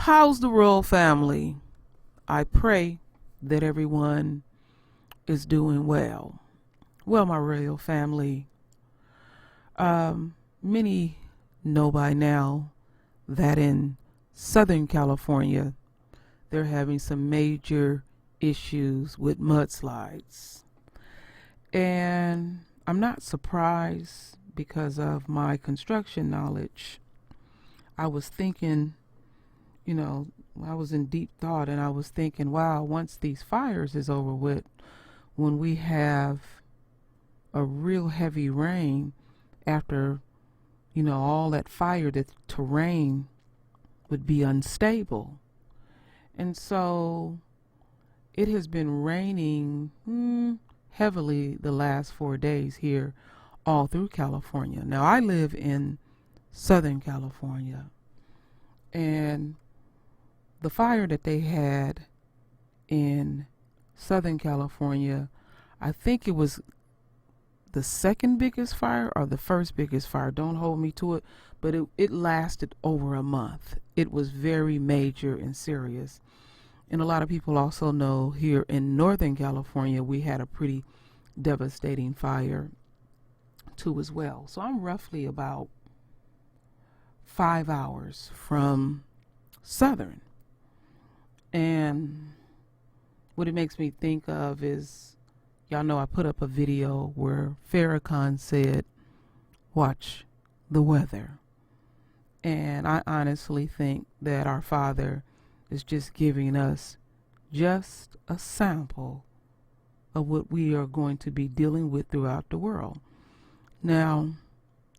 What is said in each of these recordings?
How's the royal family? I pray that everyone is doing well. Well, my royal family, many know by now that in Southern California, they're having some major issues with mudslides. And I'm not surprised because of my construction knowledge. I was thinking, I was in deep thought, and I was thinking, wow, once these fires is over with, when we have a real heavy rain after, all that fire, the terrain would be unstable. And so it has been raining heavily the last 4 days here all through California. Now, I live in Southern California, and the fire that they had in Southern California, I think it was the second biggest fire or the first biggest fire. Don't hold me to it, but it lasted over a month. It was very major and serious. And a lot of people also know here in Northern California, we had a pretty devastating fire too as well. So I'm roughly about 5 hours from Southern. And what it makes me think of is, y'all know I put up a video where Farrakhan said, watch the weather. And I honestly think that our Father is just giving us just a sample of what we are going to be dealing with throughout the world. Now,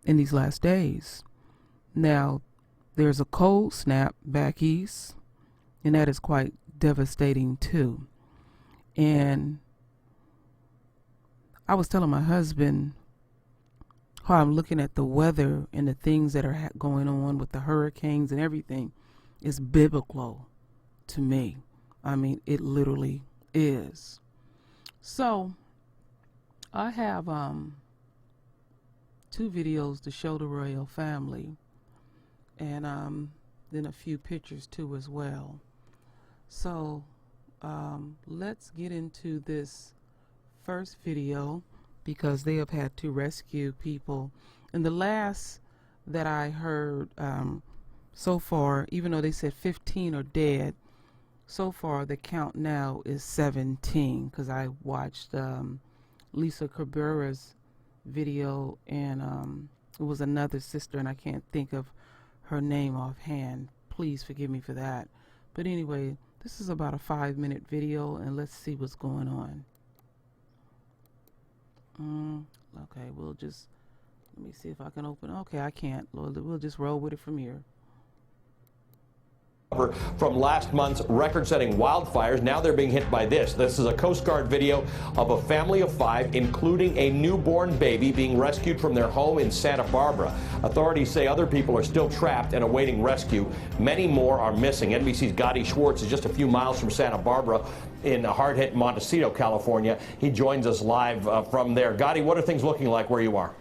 in these last days, now there's a cold snap back east, and that is quite devastating too. And I was telling my husband how I'm looking at the weather and the things that are going on with the hurricanes and everything is biblical to me. I mean, it literally is. So I have 2 videos to show the royal family, and then a few pictures too as well. So let's get into this first video, because they have had to rescue people. And the last that I heard so far, even though they said 15 are dead, so far the count now is 17, because I watched Lisa Cabrera's video, and it was another sister, and I can't think of her name offhand. Please forgive me for that. But anyway, this is about a 5-minute video, and let's see what's going on. Okay, let me see if I can open. Okay, I can't. We'll just roll with it from here. From last month's record-setting wildfires, now they're being hit by this. This is a Coast Guard video of a family of 5, including a newborn baby, being rescued from their home in Santa Barbara. Authorities say other people are still trapped and awaiting rescue. Many more are missing. NBC's Gotti Schwartz is just a few miles from Santa Barbara in hard-hit Montecito, California. He joins us live from there. Gotti, what are things looking like where you are?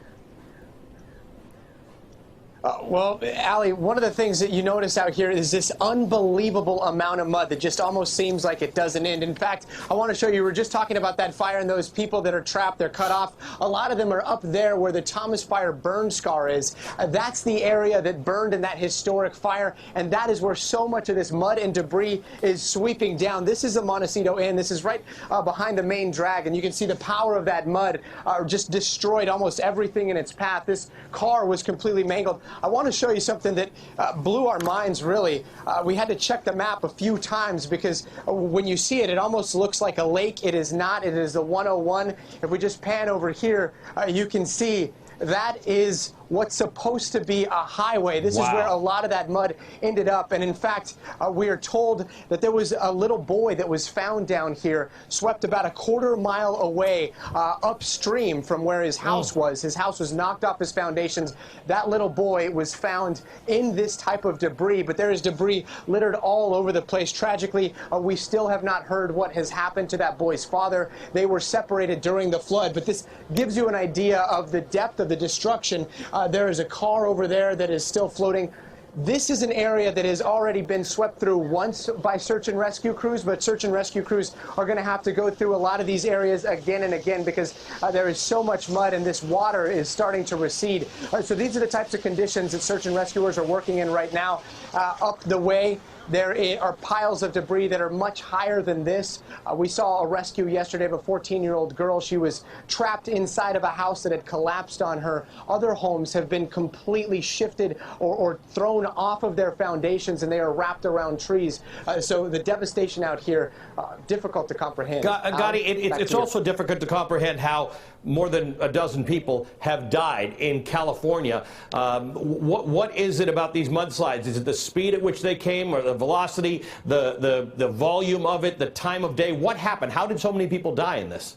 Well, Allie, one of the things that you notice out here is this unbelievable amount of mud that just almost seems like it doesn't end. In fact, I want to show you, we were just talking about that fire and those people that are trapped, they're cut off. A lot of them are up there where the Thomas Fire burn scar is. That's the area that burned in that historic fire, and that is where so much of this mud and debris is sweeping down. This is the Montecito Inn. This is right behind the main drag, and you can see the power of that mud just destroyed almost everything in its path. This car was completely mangled. I want to show you something that blew our minds, really. We had to check the map a few times because when you see it, it almost looks like a lake. It is not. It is the 101. If we just pan over here, you can see that is what's supposed to be a highway. This is where a lot of that mud ended up. And in fact, we are told that there was a little boy that was found down here, swept about a quarter mile away upstream from where his house was. His house was knocked off his foundations. That little boy was found in this type of debris, but there is debris littered all over the place. Tragically, we still have not heard what has happened to that boy's father. They were separated during the flood, but this gives you an idea of the depth of the destruction. There is a car over there that is still floating. This is an area that has already been swept through once by search and rescue crews, but search and rescue crews are going to have to go through a lot of these areas again and again because there is so much mud and this water is starting to recede. So these are the types of conditions that search and rescuers are working in right now. Up the way, there are piles of debris that are much higher than this. We saw a rescue yesterday of a 14-year-old girl. She was trapped inside of a house that had collapsed on her. Other homes have been completely shifted or thrown off of their foundations, and they are wrapped around trees. So the devastation out here, difficult to comprehend. Gotti, it's also difficult to comprehend how more than a dozen people have died in California. What is it about these mudslides? Is it the speed at which they came, or the velocity, the volume of it, the time of day? What happened? How did so many people die in this?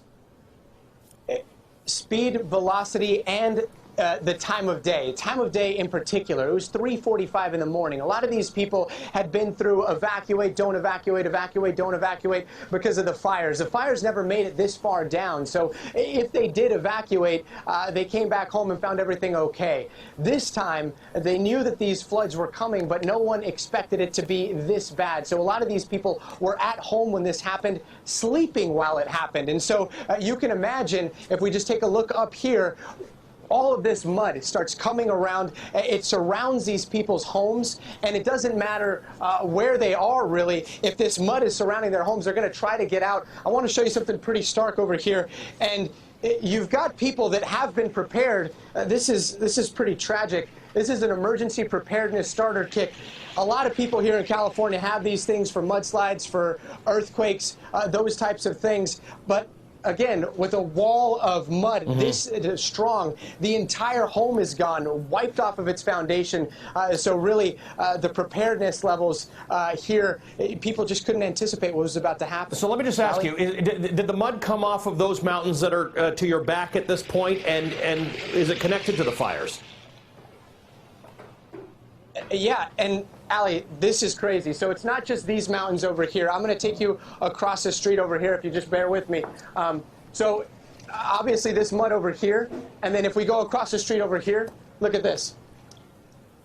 Speed, velocity, and the time of day. Time of day in particular. It was 3:45 in the morning. A lot of these people had been through evacuate, don't evacuate, evacuate, don't evacuate because of the fires. The fires never made it this far down. So if they did evacuate, they came back home and found everything okay. This time, they knew that these floods were coming, but no one expected it to be this bad. So a lot of these people were at home when this happened, sleeping while it happened. And so you can imagine, if we just take a look up here, all of this mud starts coming around. It surrounds these people's homes, and it doesn't matter where they are, really. If this mud is surrounding their homes, they're going to try to get out. I want to show you something pretty stark over here. And you've got people that have been prepared. This is pretty tragic. This is an emergency preparedness starter kit. A lot of people here in California have these things for mudslides, for earthquakes, those types of things. But again, with a wall of mud this strong, the entire home is gone, wiped off of its foundation. So really, the preparedness levels here, people just couldn't anticipate what was about to happen. So let me just ask you, did the mud come off of those mountains that are to your back at this point, and is it connected to the fires? Yeah, and Allie, this is crazy. So it's not just these mountains over here. I'm going to take you across the street over here if you just bear with me. So obviously this mud over here, and then if we go across the street over here, look at this.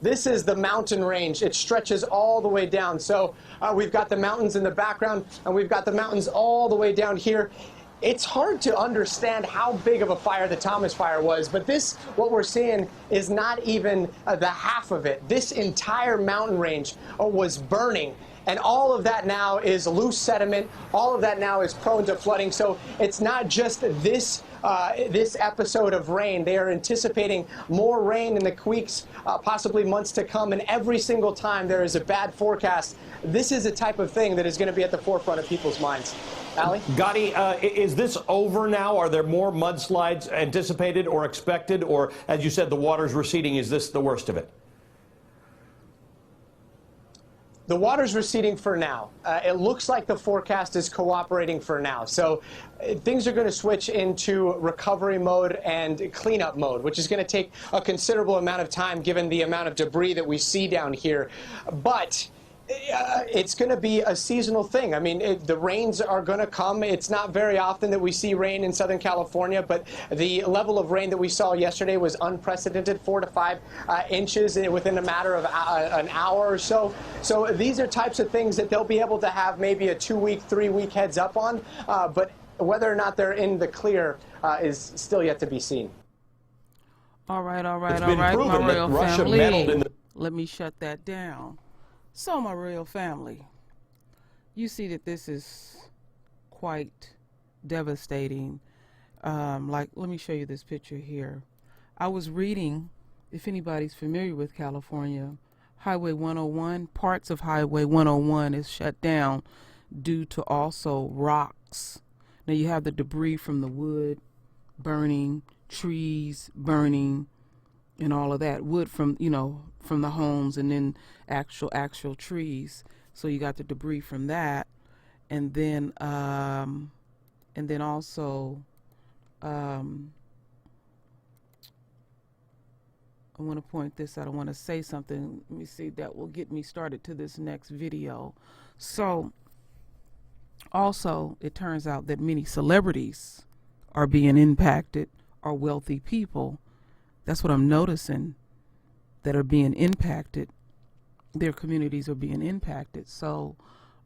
This is the mountain range. It stretches all the way down. So we've got the mountains in the background, and we've got the mountains all the way down here. It's hard to understand how big of a fire the Thomas Fire was, but this, what we're seeing, is not even the half of it. This entire mountain range was burning, and all of that now is loose sediment. All of that now is prone to flooding. So it's not just this episode of rain. They are anticipating more rain in the weeks, possibly months to come, and every single time there is a bad forecast, this is a type of thing that is going to be at the forefront of people's minds. Allie? Gotti, is this over now? Are there more mudslides anticipated or expected? Or, as you said, the water's receding. Is this the worst of it? The water's receding for now. It looks like the forecast is cooperating for now. So things are going to switch into recovery mode and cleanup mode, which is going to take a considerable amount of time given the amount of debris that we see down here. But it's going to be a seasonal thing. I mean, the rains are going to come. It's not very often that we see rain in Southern California, but the level of rain that we saw yesterday was unprecedented, 4 to 5 inches within a matter of an hour or so. So these are types of things that they'll be able to have maybe a 2-week, 3-week heads up on, but whether or not they're in the clear is still yet to be seen. All right, my royal family. Let me shut that down. So, my real family, you see that this is quite devastating. Let me show you this picture here. I was reading, if anybody's familiar with California, Highway 101, parts of Highway 101 is shut down due to also rocks. Now, you have the debris from the wood burning, trees burning, and all of that. Wood from, from the homes, and then actual trees. So you got the debris from that, and then also I want to point this out. I want to say something. Let me see, that will get me started to this next video. So also, it turns out that many celebrities are being impacted, or wealthy people. That's what I'm noticing, that are being impacted their communities are being impacted. So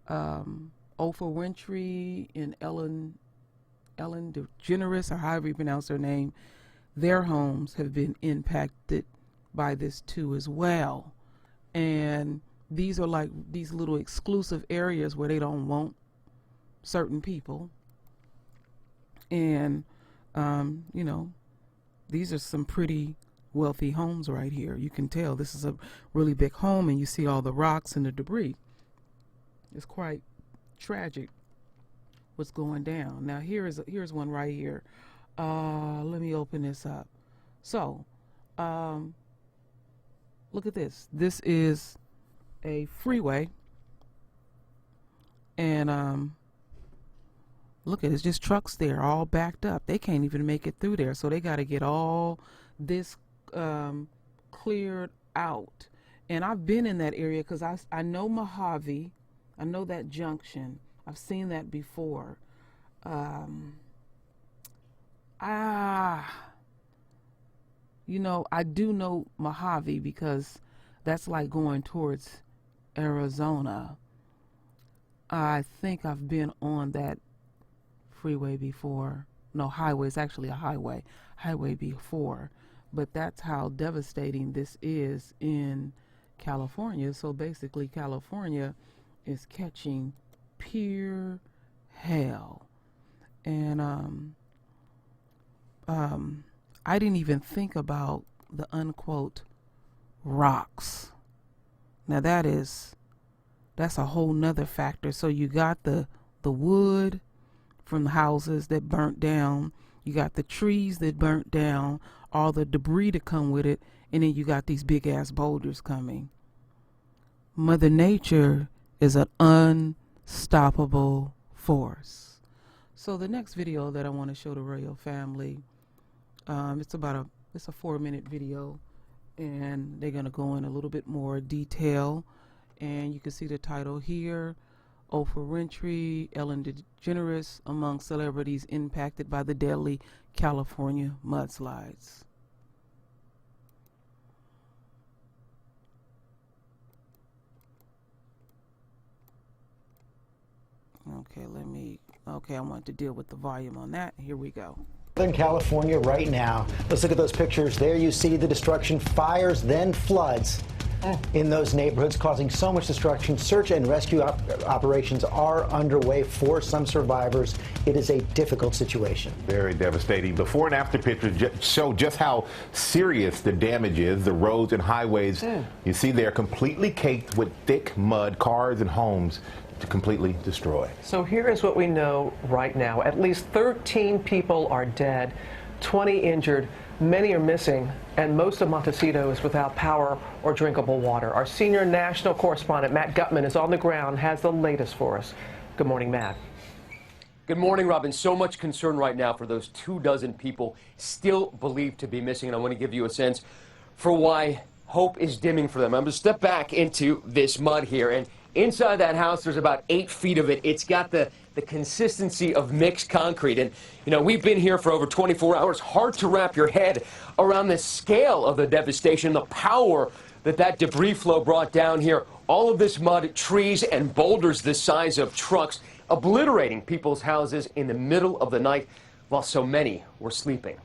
Oprah Winfrey and Ellen DeGeneres, or however you pronounce her name, their homes have been impacted by this too as well. And these are like these little exclusive areas where they don't want certain people. And, you know, these are some pretty wealthy homes right here. You can tell this is a really big home, and you see all the rocks and the debris. It's quite tragic what's going down. Now here's one right here. Let me open this up. So, look at this. This is a freeway, and look at it, it's just trucks there all backed up. They can't even make it through there, so they got to get all this cleared out. And I've been in that area because I know Mojave, I know that junction. I've seen that before. You know, I do know Mojave because that's like going towards Arizona. I think I've been on that freeway before. No, highway. It's actually a highway before. But that's how devastating this is in California. So basically California is catching pure hell. And I didn't even think about the unquote rocks. Now that's a whole nother factor. So you got the wood from the houses that burnt down, you got the trees that burnt down, all the debris to come with it, and then you got these big ass boulders coming. Mother Nature is an unstoppable force. So the next video that I want to show the royal family, it's a 4-minute video, and they're going to go in a little bit more detail, and you can see the title here: Oprah Winfrey, Ellen DeGeneres among celebrities impacted by the deadly California mudslides. Okay, I want to deal with the volume on that. Here we go. Southern California right now. Let's look at those pictures. There you see the destruction, fires, then floods in those neighborhoods, causing so much destruction. Search and rescue operations are underway for some survivors. It is a difficult situation. Very devastating. Before and after pictures show just how serious the damage is. The roads and highways, you see, they're completely caked with thick mud, cars and homes completely destroyed. So here is what we know right now. At least 13 people are dead, 20 injured, many are missing, and most of Montecito is without power or drinkable water. Our senior national correspondent, Matt Gutman, is on the ground, has the latest for us. Good morning, Matt. Good morning, Robin. So much concern right now for those 24 people still believed to be missing, and I want to give you a sense for why hope is dimming for them. I'm going to step back into this mud here, and inside that house, there's about 8 feet of it. It's got the consistency of mixed concrete. And, you know, we've been here for over 24 hours. Hard to wrap your head around the scale of the devastation, the power that debris flow brought down here. All of this mud, trees, and boulders the size of trucks, obliterating people's houses in the middle of the night while so many were sleeping.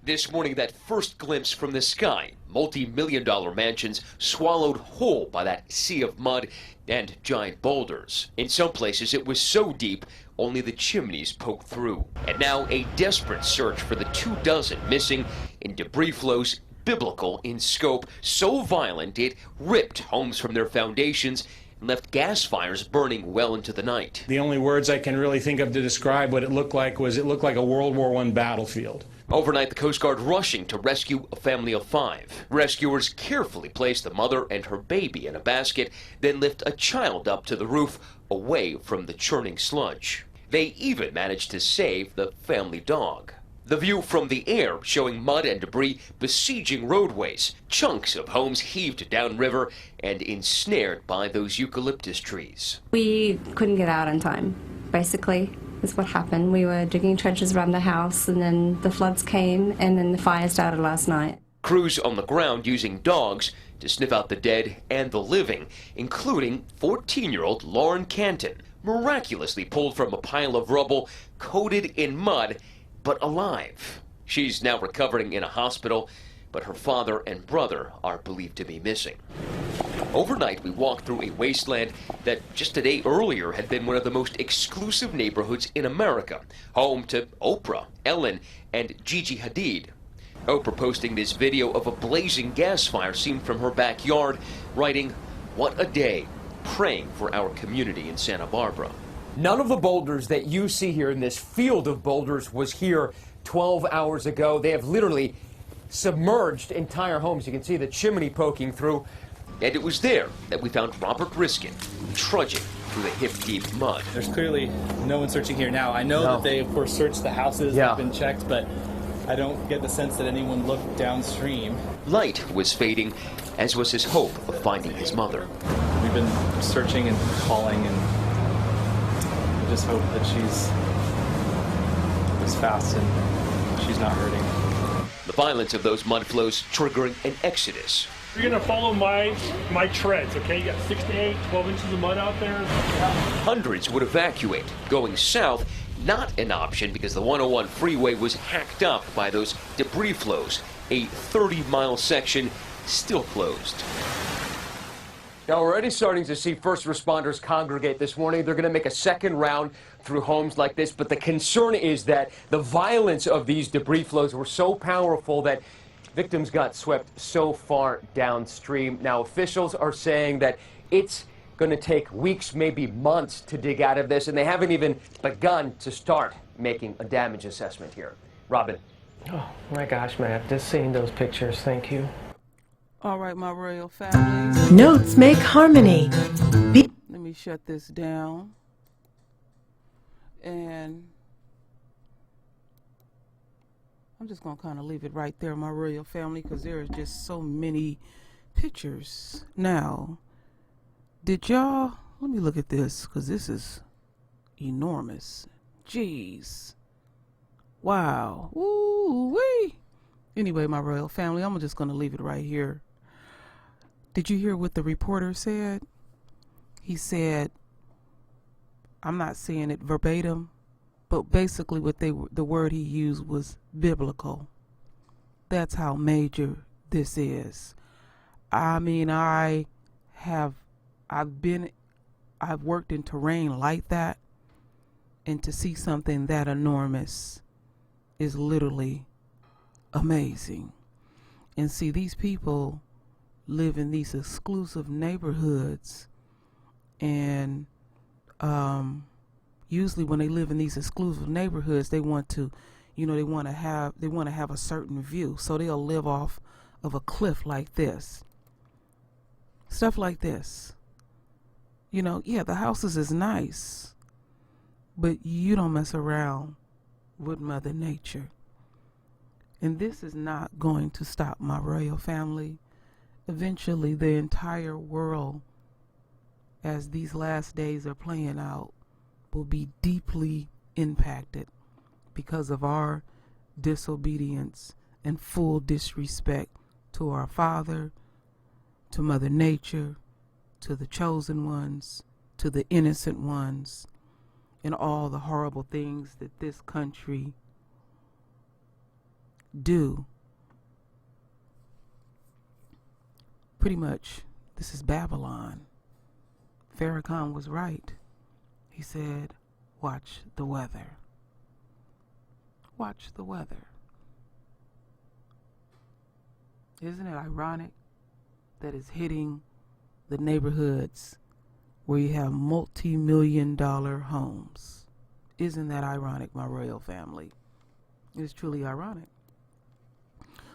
This morning, that first glimpse from the sky, multi-million-dollar mansions swallowed whole by that sea of mud and giant boulders. In some places, it was so deep, only the chimneys poked through. And now, a desperate search for the 24 missing in debris flows biblical in scope, so violent it ripped homes from their foundations and left gas fires burning well into the night. The only words I can really think of to describe what it looked like was it looked like a World War I battlefield. Overnight, the Coast Guard rushing to rescue a family of 5. Rescuers carefully place the mother and her baby in a basket, then lift a child up to the roof, away from the churning sludge. They even managed to save the family dog. The view from the air showing mud and debris besieging roadways, chunks of homes heaved downriver and ensnared by those eucalyptus trees. We couldn't get out in time, basically, is what happened. We were digging trenches around the house, and then the floods came, and then the fire started last night. Crews on the ground using dogs to sniff out the dead and the living, including 14-year-old Lauren Canton, miraculously pulled from a pile of rubble coated in mud, but alive. She's now recovering in a hospital, but her father and brother are believed to be missing. Overnight, we walked through a wasteland that just a day earlier had been one of the most exclusive neighborhoods in America, home to Oprah, Ellen, and Gigi Hadid. Oprah posting this video of a blazing gas fire seen from her backyard, writing, "What a day, praying for our community in Santa Barbara." None of the boulders that you see here in this field of boulders was here 12 hours ago. They have literally submerged entire homes. You can see the chimney poking through. And it was there that we found Robert Riskin trudging through the hip-deep mud. There's clearly no one searching here now. I know that they, of course, searched the houses, have been checked, but I don't get the sense that anyone looked downstream. Light was fading, as was his hope of finding his mother. We've been searching and calling, and we just hope that she's fast and she's not hurting. The violence of those mud flows triggering an exodus. You're going to follow my treads, okay? You got 6 to 8, 12 inches of mud out there. Hundreds would evacuate. Going south, not an option because the 101 freeway was hacked up by those debris flows. A 30-mile section still closed. Now, we're already starting to see first responders congregate this morning. They're going to make a second round through homes like this, but the concern is that the violence of these debris flows were so powerful that victims got swept so far downstream. Now, officials are saying that it's going to take weeks, maybe months to dig out of this, and they haven't even begun to start making a damage assessment here. Robin. Oh, my gosh, Matt, just seeing those pictures, thank you. All right, my royal family. Notes make harmony. Let me shut this down. And I'm just going to kind of leave it right there, my royal family, because there are just so many pictures. Now, did y'all, let me look at this, because this is enormous. Jeez. Wow. Woo-wee. Anyway, my royal family, I'm just going to leave it right here. Did you hear what the reporter said? He said, I'm not saying it verbatim, but basically what the word he used was biblical. That's how major this is. I mean, I've worked in terrain like that, and to see something that enormous is literally amazing. And see, these people live in these exclusive neighborhoods, and usually when they live in these exclusive neighborhoods, they want to have a certain view, so they'll live off of a cliff like this, stuff like this. Yeah, the houses is nice, but you don't mess around with Mother Nature. And this is not going to stop, my royal family. Eventually, the entire world, as these last days are playing out, will be deeply impacted because of our disobedience and full disrespect to our Father, to Mother Nature, to the chosen ones, to the innocent ones, and all the horrible things that this country do. Pretty much, this is Babylon. Farrakhan was right. He said, watch the weather. Watch the weather. Isn't it ironic that it's hitting the neighborhoods where you have multi-million-dollar homes? Isn't that ironic, my royal family? It's truly ironic.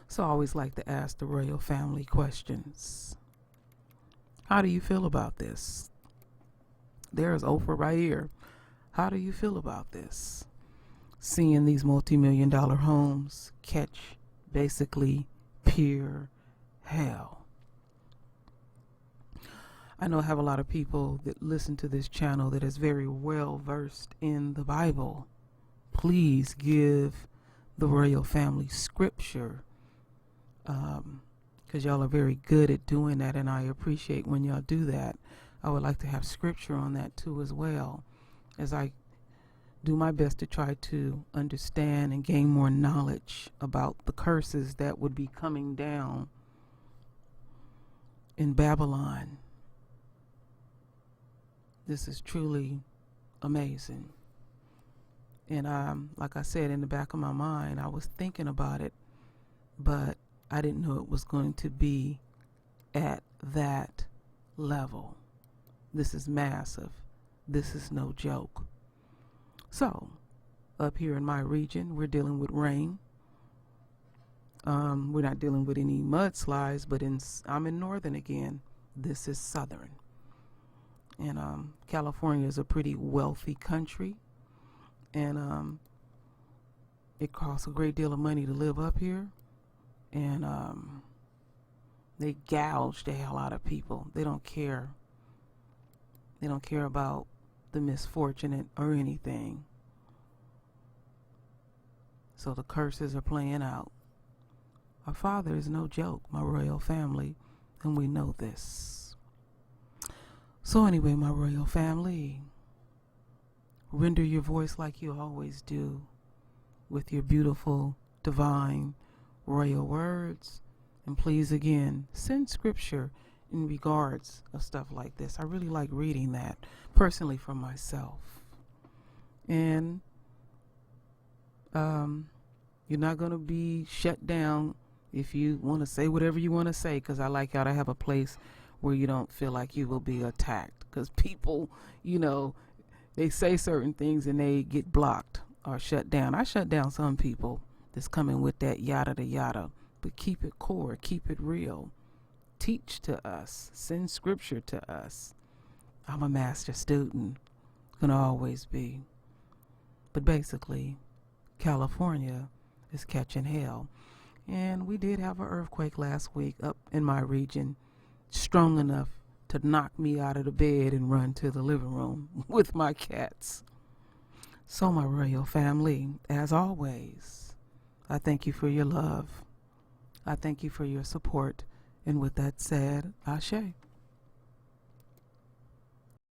So I always like to ask the royal family questions. How do you feel about this? There's Oprah right here. How do you feel about this? Seeing these multi-million-dollar homes catch basically pure hell. I know I have a lot of people that listen to this channel that is very well versed in the Bible. Please give the royal family scripture because y'all are very good at doing that, and I appreciate when y'all do that. I would like to have scripture on that too as well, as I do my best to try to understand and gain more knowledge about the curses that would be coming down in Babylon. This is truly amazing. And like I said, in the back of my mind, I was thinking about it, but I didn't know it was going to be at that level. This is massive. This is no joke. So, up here in my region, we're dealing with rain. We're not dealing with any mudslides, but I'm in northern again. This is southern. And California is a pretty wealthy country. And it costs a great deal of money to live up here. And they gouge the hell out of people. They don't care. They don't care about the misfortunate or anything. So the curses are playing out. Our father is no joke, my royal family, and we know this. So anyway, my royal family, render your voice like you always do, with your beautiful, divine, royal words. And please, again, send scripture in regards of stuff like this. I really like reading that, personally, for myself. And you're not going to be shut down if you want to say whatever you want to say, because I like y'all to have a place where you don't feel like you will be attacked. Because people, you know, they say certain things and they get blocked or shut down. I shut down some people that's coming with that yada da yada. But keep it core, keep it real. Teach to us, send scripture to us. I'm a master student, gonna always be. But basically, California is catching hell. And we did have an earthquake last week up in my region, strong enough to knock me out of the bed and run to the living room with my cats. So my royal family, as always, I thank you for your love. I thank you for your support. And with that said, Ashe.